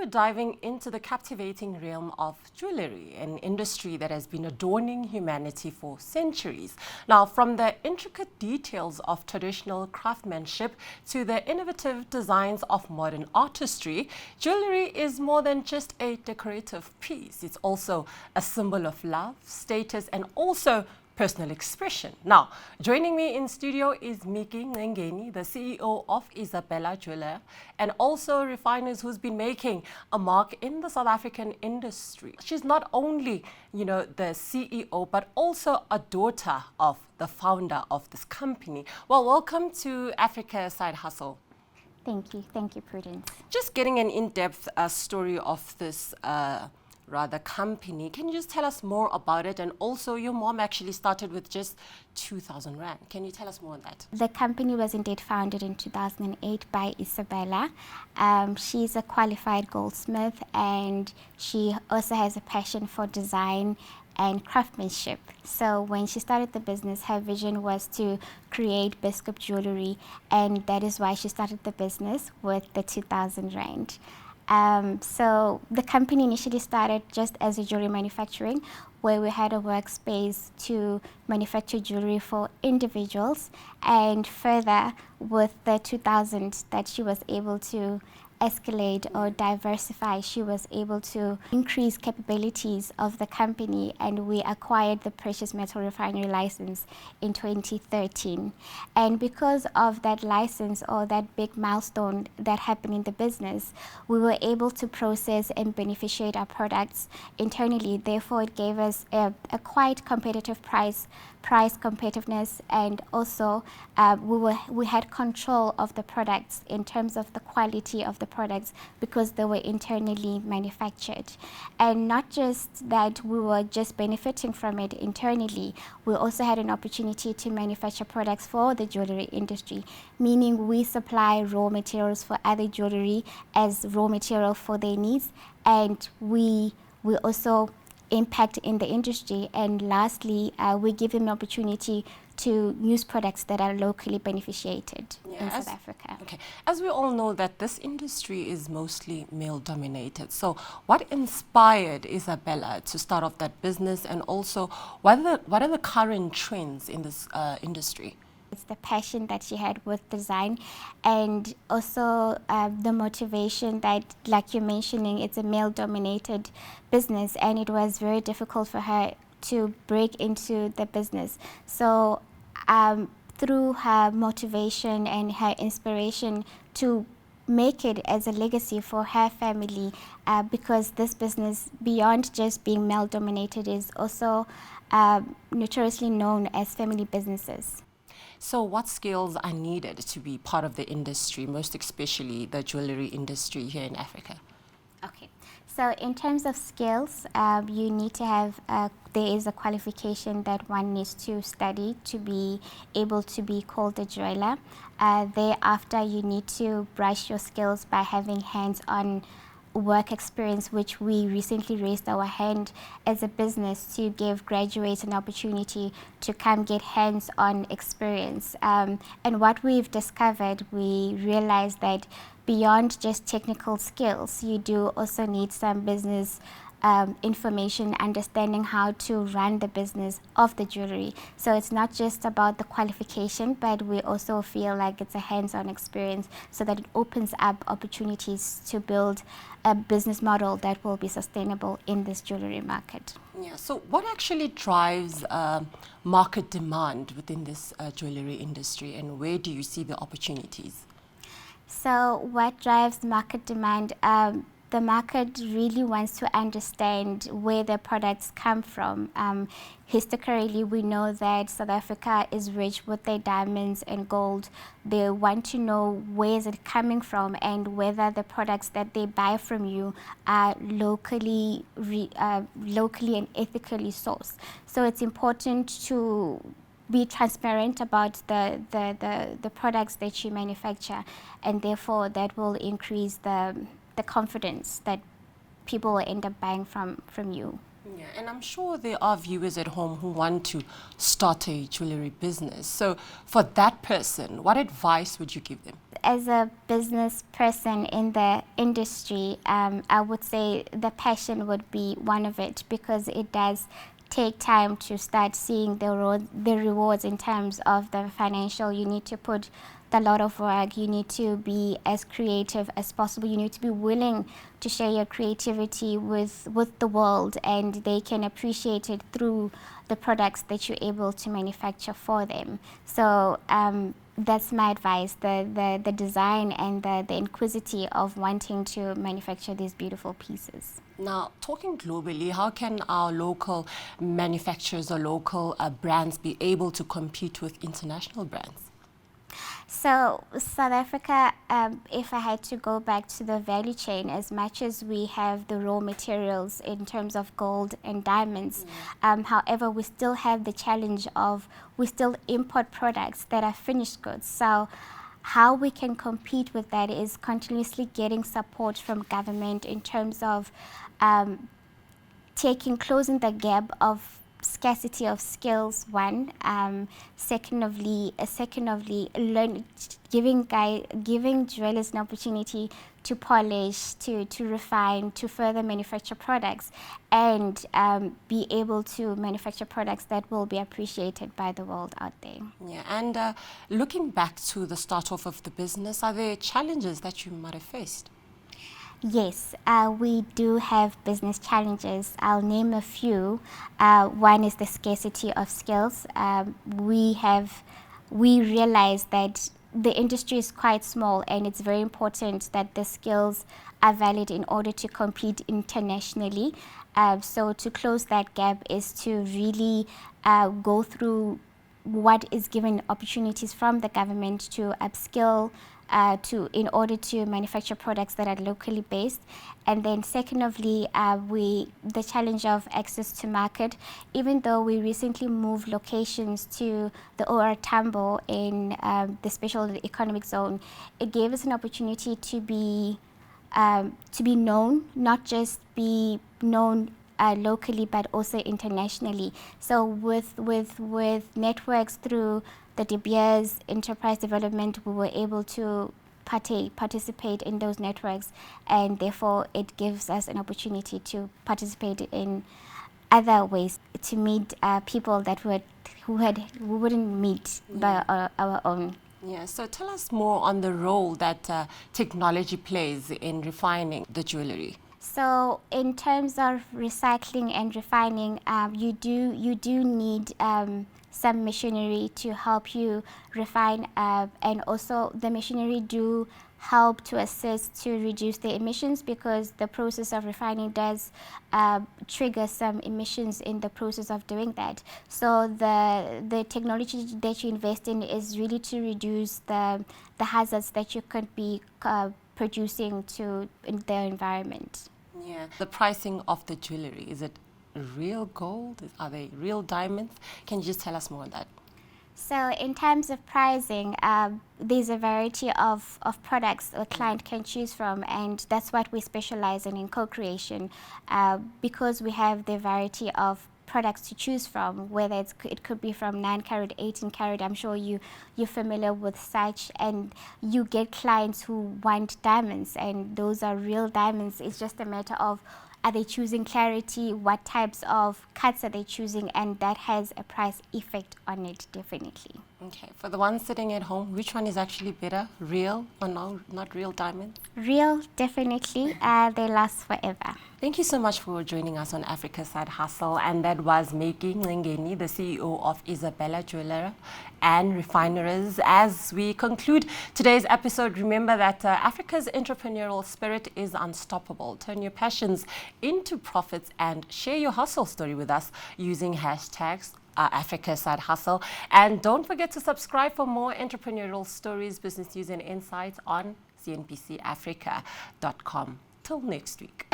diving into the captivating realm of jewelry, an industry that has been adorning humanity for centuries. Now, from the intricate details of traditional craftsmanship to the innovative designs of modern artistry, jewelry is more than just a decorative piece. It's also a symbol of love, status, and also personal expression. Now, joining me in studio is Meiki Ngcegeni, the CEO of Isabella Jeweller and also Refiners, who's been making a mark in the South African industry. She's not only, the CEO, but also a daughter of the founder of this company. Well, welcome to Africa Side Hustle. Thank you. Thank you, Prudence. Just getting an in-depth story of this company. Can you just tell us more about it? And also, your mom actually started with just 2,000 Rand. Can you tell us more on that? The company was indeed founded in 2008 by Isabella. She's a qualified goldsmith, and she also has a passion for design and craftsmanship. So when she started the business, her vision was to create biscuit jewelry, and that is why she started the business with the 2,000 Rand. So the company initially started just as a jewelry manufacturing, where we had a workspace to manufacture jewelry for individuals, and further with the 2,000 that she was able to escalate or diversify, she was able to increase capabilities of the company, and we acquired the precious metal refinery license in 2013. And because of that license, or that big milestone that happened in the business, we were able to process and beneficiate our products internally. Therefore, it gave us a quite competitive price competitiveness, and also we had control of the products in terms of the quality of the products, because they were internally manufactured. And not just that we were just benefiting from it internally, we also had an opportunity to manufacture products for the jewelry industry, meaning we supply raw materials for other jewelry as raw material for their needs, and we also impact in the industry. And lastly, we give them an opportunity to use products that are locally beneficiated in South Africa. Okay. As we all know that this industry is mostly male dominated. So what inspired Isabella to start off that business, and also what are the current trends in this industry? It's the passion that she had with design, and also the motivation that, like you're mentioning, it's a male-dominated business, and it was very difficult for her to break into the business. So through her motivation and her inspiration to make it as a legacy for her family, because this business, beyond just being male-dominated, is also notoriously known as family businesses. So what skills are needed to be part of the industry, most especially the jewelry industry here in Africa? Okay, so in terms of skills, you need to have, there is a qualification that one needs to study to be able to be called a jeweler. Thereafter, you need to brush your skills by having hands-on work experience, which we recently raised our hand as a business to give graduates an opportunity to come get hands-on experience. And what we've discovered, we realized that beyond just technical skills, you do also need some business information, understanding how to run the business of the jewelry. So it's not just about the qualification, but we also feel like it's a hands-on experience, so that it opens up opportunities to build a business model that will be sustainable in this jewelry market. Yeah. So what actually drives market demand within this jewelry industry, and where do you see the opportunities? So what drives market demand? The market really wants to understand where their products come from. Historically, we know that South Africa is rich with their diamonds and gold. They want to know where is it coming from, and whether the products that they buy from you are locally and ethically sourced. So it's important to be transparent about the products that you manufacture, and therefore that will increase the confidence that people will end up buying from you. Yeah, and I'm sure there are viewers at home who want to start a jewelry business. So for that person, what advice would you give them? as a business person in the industry, I would say the passion would be one of it, because it does take time to start seeing the rewards in terms of the financial. You need to put a lot of work. You need to be as creative as possible. You need to be willing to share your creativity with the world, and they can appreciate it through the products that you're able to manufacture for them. So that's my advice, the design and the inquisitivity of wanting to manufacture these beautiful pieces. Now, talking globally, how can our local manufacturers or local brands be able to compete with international brands? So South Africa, if I had to go back to the value chain, as much as we have the raw materials in terms of gold and diamonds, however, we still have the challenge of we still import products that are finished goods. So how we can compete with that is continuously getting support from government in terms of closing the gap of scarcity of skills, one. Secondly, giving jewelers an opportunity to polish, to refine, to further manufacture products, and be able to manufacture products that will be appreciated by the world out there. Yeah, and looking back to the start off of the business, are there challenges that you might have faced? Yes, we do have business challenges. I'll name a few. One is the scarcity of skills. We realize that the industry is quite small, and it's very important that the skills are valid in order to compete internationally. So to close that gap is to really go through what is given opportunities from the government to upskill in order to manufacture products that are locally based. And then secondly, the challenge of access to market. Even though we recently moved locations to the OR Tambo in the special economic zone, it gave us an opportunity to be known, not just be known locally but also internationally. So with networks through the De Beers Enterprise Development, we were able to participate in those networks, and therefore it gives us an opportunity to participate in other ways to meet people that we wouldn't meet by our own. Yeah, so tell us more on the role that technology plays in refining the jewelry. So in terms of recycling and refining, you do need some machinery to help you refine, and also the machinery do help to assist to reduce the emissions, because the process of refining does trigger some emissions in the process of doing that. So the technology that you invest in is really to reduce the hazards that you could be producing to the environment. Yeah. The pricing of the jewelry, is it real gold? Are they real diamonds? Can you just tell us more on that? So in terms of pricing, there's a variety of products a client can choose from, and that's what we specialize in co-creation, because we have the variety of products to choose from, whether it could be from 9 carat, 18 carat. I'm sure you're familiar with such, and you get clients who want diamonds, and those are real diamonds. It's just a matter of, are they choosing clarity, what types of cuts are they choosing, and that has a price effect on it, definitely. Okay, for the ones sitting at home, which one is actually better, real or not real diamond? Real, definitely. They last forever. Thank you so much for joining us on Africa Side Hustle. And that was Meiki Ngcegeni, the CEO of Isabella Jeweller and Refiners. As we conclude today's episode, remember that Africa's entrepreneurial spirit is unstoppable. Turn your passions into profits and share your hustle story with us using hashtags Africa Side Hustle. And don't forget to subscribe for more entrepreneurial stories, business news and insights on CNBCAfrica.com. Till next week.